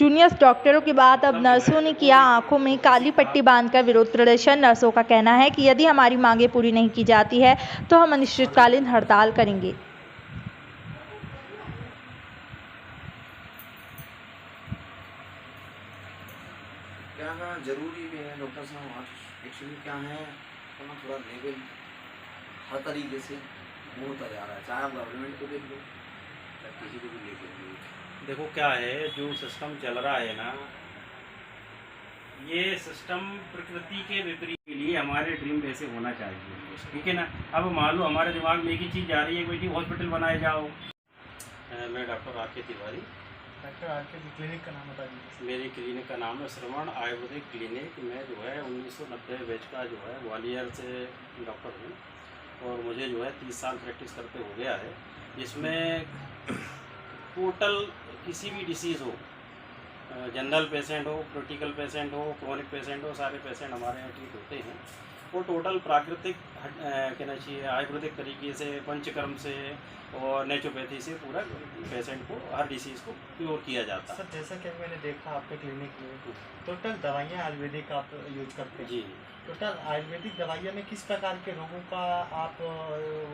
Junior डॉक्टरों के बाद अब नर्सों ने किया आंखों में काली पट्टी बांधकर विरोध प्रदर्शन। नर्सों का कहना है कि यदि हमारी मांगें पूरी नहीं की जाती है तो हम अनिश्चितकालीन हड़ताल करेंगे। क्या है ज़रूरी भी है डॉक्टर साहब। आज एक्चुअली क्या है अपना थोड़ा लेवल हर तरीके से होता जा रहा है, चाहे आप गवर्नमेंट को देख लो चाहे किसी को भी देख लो। देखो क्या है, जो सिस्टम चल रहा है ना, ये सिस्टम प्रकृति के विपरीत के लिए हमारे ड्रीम वैसे होना चाहिए, ठीक है ना। अब मान लो हमारे दिमाग में एक ही चीज़ जा रही है, बेटी हॉस्पिटल बनाए जाओ। मैं डॉक्टर आर के तिवारी। डॉक्टर आर के क्लिनिक का नाम बता दीजिए। मेरे क्लिनिक का नाम है श्रवण आयुर्वेदिक क्लिनिक। मैं जो है 1990 बैच का जो है ग्वालियर से डॉक्टर हूँ और मुझे जो है 30 साल प्रैक्टिस करते हो गया है। इसमें टोटल किसी भी डिसीज़ हो, जनरल पेशेंट हो, क्रिटिकल पेशेंट हो, क्रोनिक पेशेंट हो, सारे पेशेंट हमारे यहाँ ट्रीट होते हैं। वो टोटल प्राकृतिक कहना चाहिए आयुर्वेदिक तरीके से, पंचकर्म से और नेचुरोपैथी से पूरा पेशेंट को हर डिसीज़ को क्योर किया जाता है। सर जैसा कि मैंने देखा आपके क्लिनिक में टोटल दवाइयाँ आयुर्वेदिक आप यूज करते हैं। जी, टोटल आयुर्वेदिक दवाइयों में किस प्रकार के रोगों का आप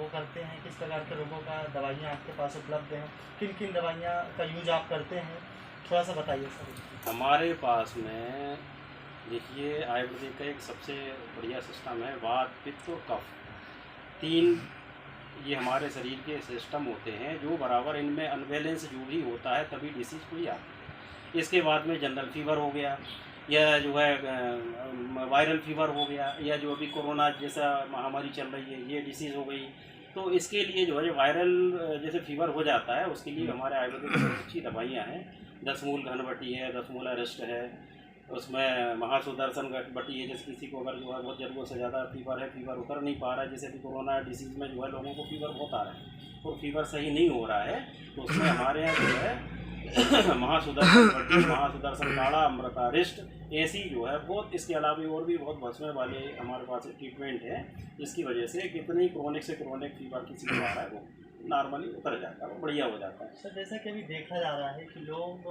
वो करते हैं, किस प्रकार के रोगों का दवाइयाँ आपके पास उपलब्ध हैं, किन किन दवाइयाँ का यूज आप करते हैं, थोड़ा सा बताइए सर। हमारे पास में देखिए आयुर्वेदिक का एक सबसे बढ़िया सिस्टम है, वात, पित्त और कफ। तीन ये हमारे शरीर के सिस्टम होते हैं जो बराबर इनमें अनबैलेंस जो भी होता है तभी डिसीज़ कोई आती है। इसके बाद में जनरल फीवर हो गया या जो है वायरल फीवर हो गया या जो अभी कोरोना जैसा महामारी चल रही है ये डिसीज़ हो गई। तो इसके लिए जो है जो वायरल जैसे फीवर हो जाता है उसके लिए हमारे आयुर्वेदिक में अच्छी दवाइयाँ हैं। 10 मूल घनबटी है, 10 मूल अरिष्ट है, उसमें महासुदर्शन बटी है। जैसे किसी को अगर जो है बहुत ज़रूरत से ज़्यादा फीवर है, फीवर उतर नहीं पा रहा है, जैसे कि कोरोना डिसीज़ में जो है लोगों को फीवर बहुत आ रहा है और फीवर सही नहीं हो रहा है, तो उसमें हमारे यहाँ जो है महासुदर्शन बटी, महासुदर्शन काढ़ा, अमृतारिष्ट ऐसी जो है बहुत। इसके अलावा और भी बहुत बचने वाले हमारे पास ट्रीटमेंट है, जिसकी वजह से कितनी क्रोनिक से क्रोनिक फीवर किसी को आ रहा है वो नॉर्मली उतर जाता है, वो बढ़िया हो जाता है। सर जैसा कि अभी देखा जा रहा है कि लोग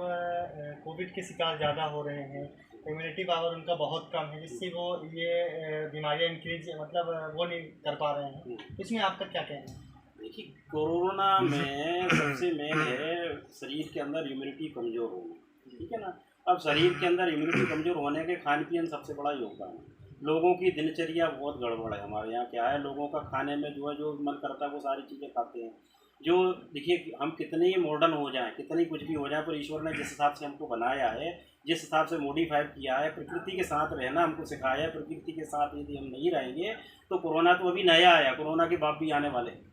कोविड के शिकार ज़्यादा हो रहे हैं, इम्यूनिटी पावर उनका बहुत कम है, जिससे वो ये बीमारियाँ इंक्रीज मतलब वो नहीं कर पा रहे हैं। इसमें आपका क्या कहना है? देखिए कोरोना में सबसे मेन है शरीर के अंदर इम्यूनिटी कमज़ोर होना, ठीक है ना। अब शरीर के अंदर इम्यूनिटी कमज़ोर होने के खान पीन सबसे बड़ा योगदान है। लोगों की दिनचर्या बहुत गड़बड़ है। हमारे यहाँ क्या है, लोगों का खाने में जो है जो मन करता है वो सारी चीज़ें खाते हैं। जो देखिए हम कितने ही मॉडर्न हो जाएं, कितनी कुछ भी हो जाए, पर ईश्वर ने जिस हिसाब से हमको बनाया है, जिस हिसाब से मॉडिफाइड किया है, प्रकृति के साथ रहना हमको सिखाया है। प्रकृति के साथ यदि हम नहीं रहेंगे तो कोरोना तो अभी नया आया, कोरोना के बाप भी आने वाले हैं।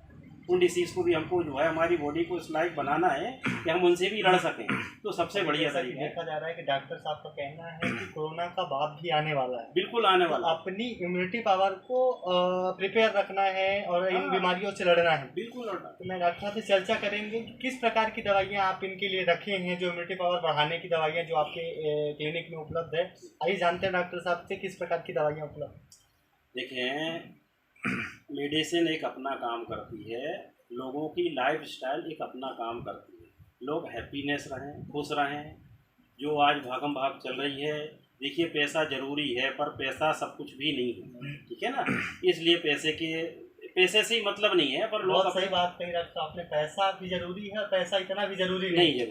उन डिसीज़ को भी हमको जो है हमारी बॉडी को इस लायक बनाना है कि हम उनसे भी लड़ सकें। तो सबसे बढ़िया तरीका है, देखा जा रहा है कि डॉक्टर साहब का कहना है कि कोरोना का बाप भी आने वाला है। बिल्कुल आने तो वाला है। अपनी इम्यूनिटी पावर को प्रिपेयर रखना है और इन बीमारियों से लड़ना है। बिल्कुल लड़ना। तो मैं डॉक्टर साहब से चर्चा करेंगे कि किस प्रकार की दवाइयाँ आप इनके लिए रखे हैं, जो इम्यूनिटी पावर बढ़ाने की दवाइयाँ जो आपके क्लिनिक में उपलब्ध है। आइए जानते हैं डॉक्टर साहब से किस प्रकार की दवाइयाँ उपलब्ध। देखें मेडिसिन एक अपना काम करती है, लोगों की लाइफ स्टाइल एक अपना काम करती है। लोग हैप्पीनेस रहें, खुश रहें। जो आज भागम भाग चल रही है, देखिए पैसा ज़रूरी है पर पैसा सब कुछ भी नहीं है, ठीक है ना। इसलिए पैसे से ही मतलब नहीं है, पर लोग बहुत सही बात कही डॉक्टर आपने, पैसा भी जरूरी है, पैसा इतना भी जरूरी नहीं है।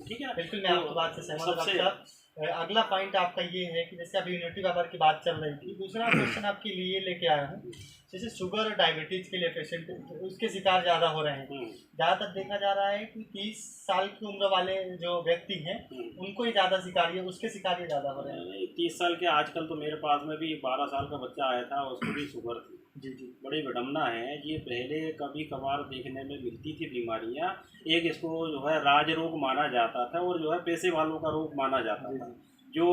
ठीक है ना। बिल्कुल मैं आपकी बात से सहमत हूं डॉक्टर। अगला पॉइंट आपका ये है कि जैसे अभी इम्यूनिटी पावर की बात चल रही थी, दूसरा क्वेश्चन आपके लिए लेके आया हूँ। जैसे शुगर और डायबिटीज के लिए पेशेंट उसके शिकार ज़्यादा हो रहे हैं। ज़्यादातर देखा जा रहा है कि 30 साल की उम्र वाले जो व्यक्ति हैं उनको ही ज़्यादा शिकारी है, उसके शिकारी ज़्यादा हो रहे हैं। 30 साल के आजकल तो मेरे पास में भी 12 साल का बच्चा आया था, उसको भी शुगर थी। जी जी, बड़ी विडम्बना है। ये पहले कभी कभार देखने में मिलती थी बीमारियां। एक इसको जो है राज रोग माना जाता था और जो है पैसे वालों का रोग माना जाता था। जो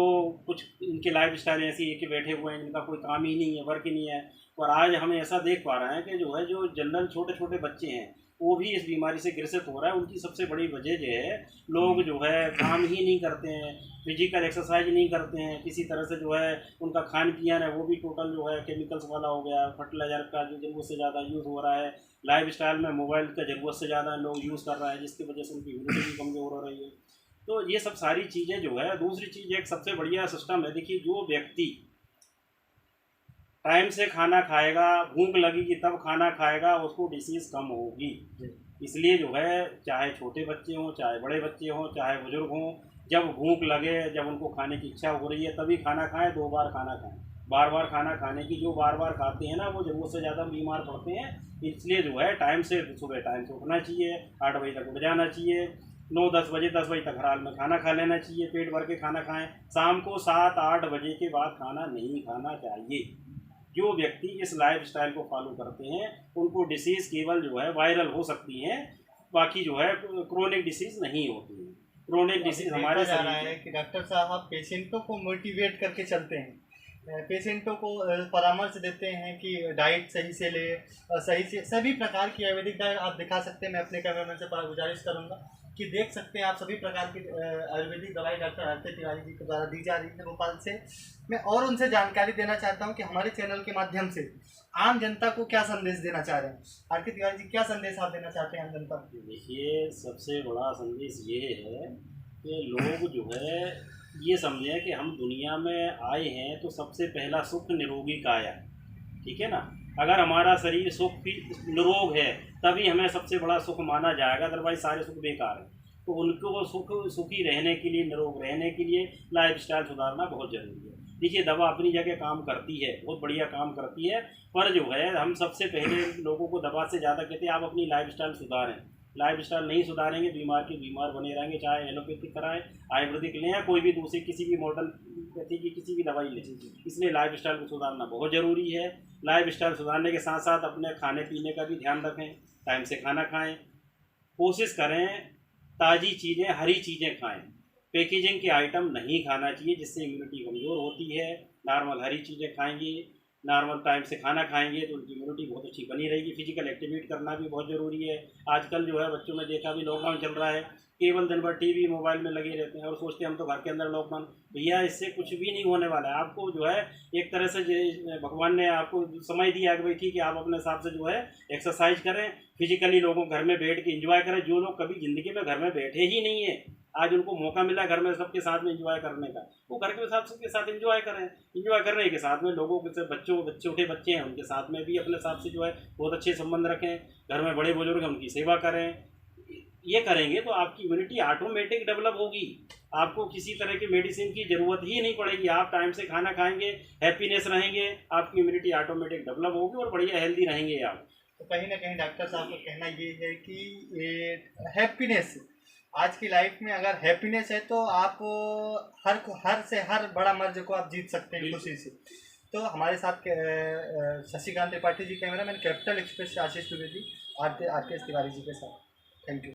कुछ इनके लाइफ स्टाइल ऐसी है कि बैठे हुए हैं, इनका कोई काम ही नहीं है, वर्क ही नहीं है। और आज हम ऐसा देख पा रहे हैं कि जो है जो जनरल छोटे छोटे बच्चे हैं वो भी इस बीमारी से ग्रसित हो रहा है। उनकी सबसे बड़ी वजह जो है लोग जो है काम ही नहीं करते हैं, फिजिकल एक्सरसाइज नहीं करते हैं, किसी तरह से जो है उनका खान पियन है वो भी टोटल जो है केमिकल्स वाला हो गया, फर्टिलाइजर का जो ज़रूरत से ज़्यादा यूज़ हो रहा है। लाइफ स्टाइल में मोबाइल का ज़रूरत से ज़्यादा लोग यूज़ कर रहे हैं, जिसकी वजह से उनकी इम्यूनिटी भी कमज़ोर हो रही है। तो ये सब सारी चीज़ें जो है, दूसरी चीज़ एक सबसे बढ़िया सिस्टम है, देखिए जो व्यक्ति टाइम से खाना खाएगा, भूख लगेगी तब खाना खाएगा, उसको डिसीज़ कम होगी। इसलिए जो है चाहे छोटे बच्चे हों, चाहे बड़े बच्चे हों, चाहे बुजुर्ग हों, जब भूख लगे, जब उनको खाने की इच्छा हो रही है तभी खाना खाएं, 2 बार खाना खाएं। बार बार खाना खाने की, जो बार बार खाते हैं ना वो ज़रूरत से ज़्यादा बीमार पड़ते हैं। इसलिए जो है टाइम से, सुबह टाइम से उठना चाहिए, 8 बजे तक उठ जाना चाहिए, 9-10 बजे 10 बजे तक हर हाल में खाना खा लेना चाहिए, पेट भर के खाना खाएं। शाम को 7-8 बजे के बाद खाना नहीं खाना चाहिए। जो व्यक्ति इस लाइफ स्टाइल को फॉलो करते हैं उनको डिसीज़ केवल जो है वायरल हो सकती हैं, बाकी जो है क्रोनिक डिसीज़ नहीं होती है। क्रोनिक डिसीज़ हमारे जा रहा है कि डॉक्टर साहब पेशेंटों को मोटिवेट करके चलते हैं, पेशेंटों को परामर्श देते हैं कि डाइट सही से ले, सही से सभी प्रकार की आयुर्वेदिक डाइट आप दिखा सकते हैं। मैं अपने कैमरामैन से गुजारिश करूंगा कि देख सकते हैं आप सभी प्रकार की आयुर्वेदिक दवाई डॉक्टर आरती तिवारी जी के द्वारा दी जा रही है भोपाल से। मैं और उनसे जानकारी देना चाहता हूं कि हमारे चैनल के माध्यम से आम जनता को क्या संदेश देना चाह रहे हैं। आरती तिवारी जी, क्या संदेश आप देना चाहते हैं आम जनता को? देखिए, सबसे बड़ा संदेश ये है कि लोग जो है ये समझें कि हम दुनिया में आए हैं तो सबसे पहला सुख निरोगी काया, ठीक है ना। अगर हमारा शरीर सुख निरोग है तभी हमें सबसे बड़ा सुख माना जाएगा, अदरवाइज सारे सुख बेकार हैं। तो उनको सुखी रहने के लिए, निरोग रहने के लिए लाइफ स्टाइल सुधारना बहुत ज़रूरी है। देखिए, दवा अपनी जगह काम करती है, बहुत बढ़िया काम करती है, पर जो है हम सबसे पहले लोगों को दवा से ज़्यादा कहते हैं आप अपनी लाइफ स्टाइल सुधारें। लाइफ स्टाइल नहीं सुधारेंगे, बीमार के बीमार बने रहेंगे, चाहे एलोपैथिक कराएं, आयुर्वेदिक लें या कोई भी दूसरी किसी भी मॉडर्न पैथी की किसी भी दवाई लें। इसलिए लाइफ स्टाइल को सुधारना बहुत ज़रूरी है। लाइफ स्टाइल सुधारने के साथ साथ अपने खाने पीने का भी ध्यान रखें, टाइम से खाना खाएं, कोशिश करें ताज़ी चीज़ें, हरी चीज़ें खाएं। पैकेजिंग के आइटम नहीं खाना चाहिए जिससे इम्यूनिटी कमज़ोर होती है। नॉर्मल हरी चीज़ें खाएंगे, नॉर्मल टाइम से खाना खाएंगे तो उनकी इम्यूनिटी बहुत अच्छी बनी रहेगी। फिजिकल एक्टिविटी करना भी बहुत ज़रूरी है। आजकल जो है बच्चों में देखा भी, लॉकडाउन चल रहा है, केवल दिन भर टीवी मोबाइल में लगे रहते हैं और सोचते हैं हम तो घर के अंदर लॉकडाउन। भैया, इससे कुछ भी नहीं होने वाला है। आपको जो है एक तरह से भगवान ने आपको समय दिया कि भाई ठीक है, आप अपने हिसाब से जो है एक्सरसाइज करें, फिजिकली लोगों घर में बैठ के एंजॉय करें। जो लोग कभी ज़िंदगी में घर में बैठे ही नहीं है, आज उनको मौका मिला घर में सबके साथ में एंजॉय करने का, वो घर के साथ सबके साथ एंजॉय करें। एंजॉय करने के साथ में लोगों के बच्चों छोटे बच्चे हैं उनके साथ में भी अपने साथ से जो है बहुत अच्छे संबंध रखें। घर में बड़े बुजुर्ग हैं उनकी सेवा करें। ये करेंगे तो आपकी इम्यूनिटी ऑटोमेटिक डेवलप होगी, आपको किसी तरह की मेडिसिन की ज़रूरत ही नहीं पड़ेगी। आप टाइम से खाना खाएंगे, हैप्पीनेस रहेंगे, आपकी इम्यूनिटी ऑटोमेटिक डेवलप होगी और बढ़िया हेल्दी रहेंगे आप। तो कहीं ना कहीं डॉक्टर साहब का कहना ये है कि हैप्पीनेस आज की लाइफ में, अगर हैप्पीनेस है तो आप हर बड़ा मर्ज को आप जीत सकते हैं खुशी से। तो हमारे साथ Shashikant Tripathi ji, cameraman capital express से आशीष द्विवेदी, आर के एस तिवारी जी के साथ। Thank you.